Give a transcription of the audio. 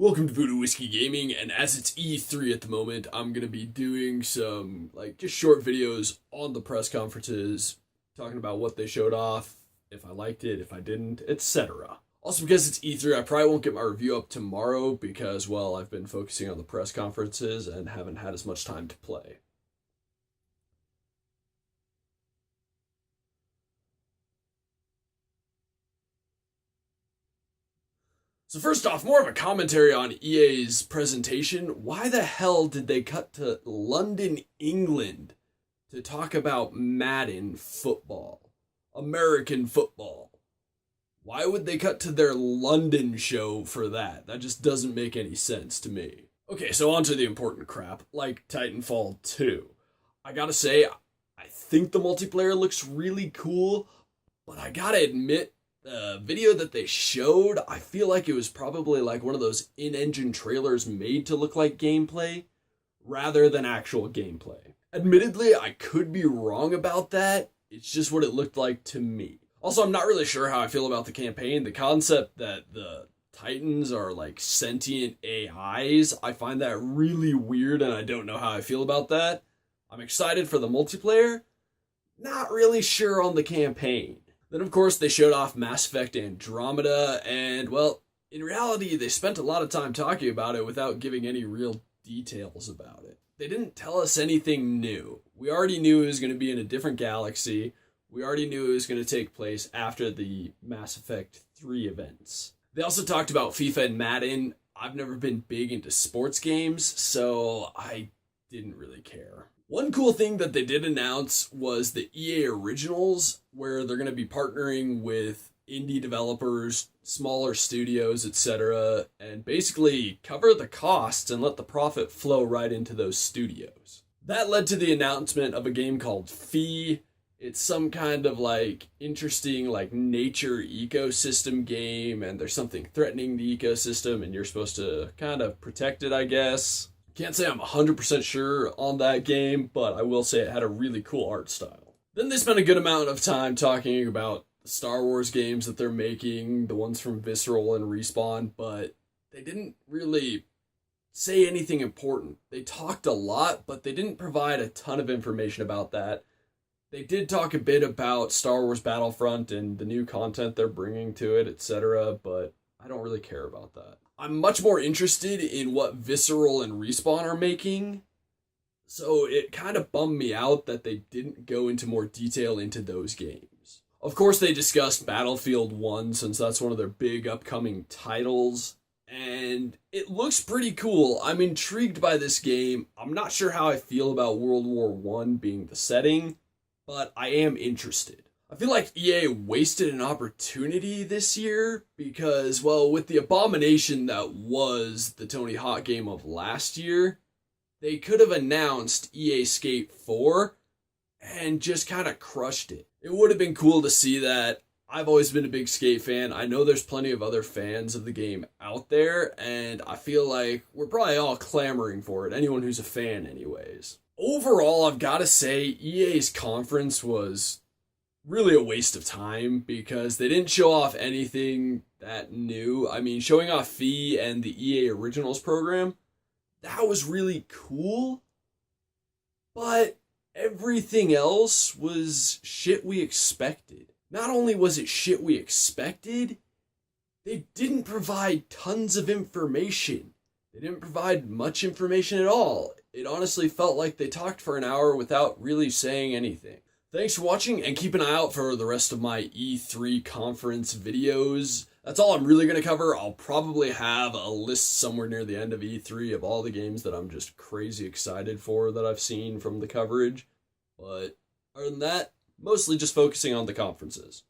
Welcome to Voodoo Whiskey Gaming, and as it's E3 at the moment, I'm going to be doing some, just short videos on the press conferences, talking about what they showed off, if I liked it, if I didn't, etc. Also, because it's E3, I probably won't get my review up tomorrow because, well, I've been focusing on the press conferences and haven't had as much time to play. So first off, more of a commentary on EA's presentation. Why the hell did they cut to London, England to talk about Madden football? American football. Why would they cut to their London show for that? That just doesn't make any sense to me. Okay, so on to the important crap, like Titanfall 2. I gotta say, I think the multiplayer looks really cool, but I gotta admit, the video that they showed, I feel like it was probably like one of those in-engine trailers made to look like gameplay rather than actual gameplay. Admittedly, I could be wrong about that. It's just what it looked like to me. Also, I'm not really sure how I feel about the campaign. The concept that the Titans are like sentient AIs, I find that really weird and I don't know how I feel about that. I'm excited for the multiplayer. Not really sure on the campaign. Then, of course, they showed off Mass Effect Andromeda, and, well, in reality, they spent a lot of time talking about it without giving any real details about it. They didn't tell us anything new. We already knew it was going to be in a different galaxy. We already knew it was going to take place after the Mass Effect 3 events. They also talked about FIFA and Madden. I've never been big into sports games, so I didn't really care. One cool thing that they did announce was the EA Originals, where they're going to be partnering with indie developers, smaller studios, etc., and basically cover the costs and let the profit flow right into those studios. That led to the announcement of a game called Fee. It's some kind of interesting nature ecosystem game, and there's something threatening the ecosystem, and you're supposed to kind of protect it, I guess. Can't say I'm 100% sure on that game, but I will say it had a really cool art style. Then they spent a good amount of time talking about the Star Wars games that they're making, the ones from Visceral and Respawn, but they didn't really say anything important. They talked a lot, but they didn't provide a ton of information about that. They did talk a bit about Star Wars Battlefront and the new content they're bringing to it, etc., but I don't really care about that. I'm much more interested in what Visceral and Respawn are making, so it kind of bummed me out that they didn't go into more detail into those games. Of course, they discussed Battlefield 1, since that's one of their big upcoming titles, and it looks pretty cool. I'm intrigued by this game. I'm not sure how I feel about World War I being the setting, but I am interested. I feel like EA wasted an opportunity this year because, well, with the abomination that was the Tony Hawk game of last year, they could have announced EA Skate 4 and just kind of crushed it. It would have been cool to see that. I've always been a big Skate fan. I know there's plenty of other fans of the game out there, and I feel like we're probably all clamoring for it, anyone who's a fan anyways. Overall, I've got to say, EA's conference was really a waste of time because they didn't show off anything that new. I mean, showing off Fee and the EA Originals program, that was really cool, but everything else was shit we expected. Not only was it shit we expected, they didn't provide tons of information. They didn't provide much information at all. It honestly felt like they talked for an hour without really saying anything. Thanks for watching, and keep an eye out for the rest of my E3 conference videos. That's all I'm really going to cover. I'll probably have a list somewhere near the end of E3 of all the games that I'm just crazy excited for that I've seen from the coverage. But other than that, mostly just focusing on the conferences.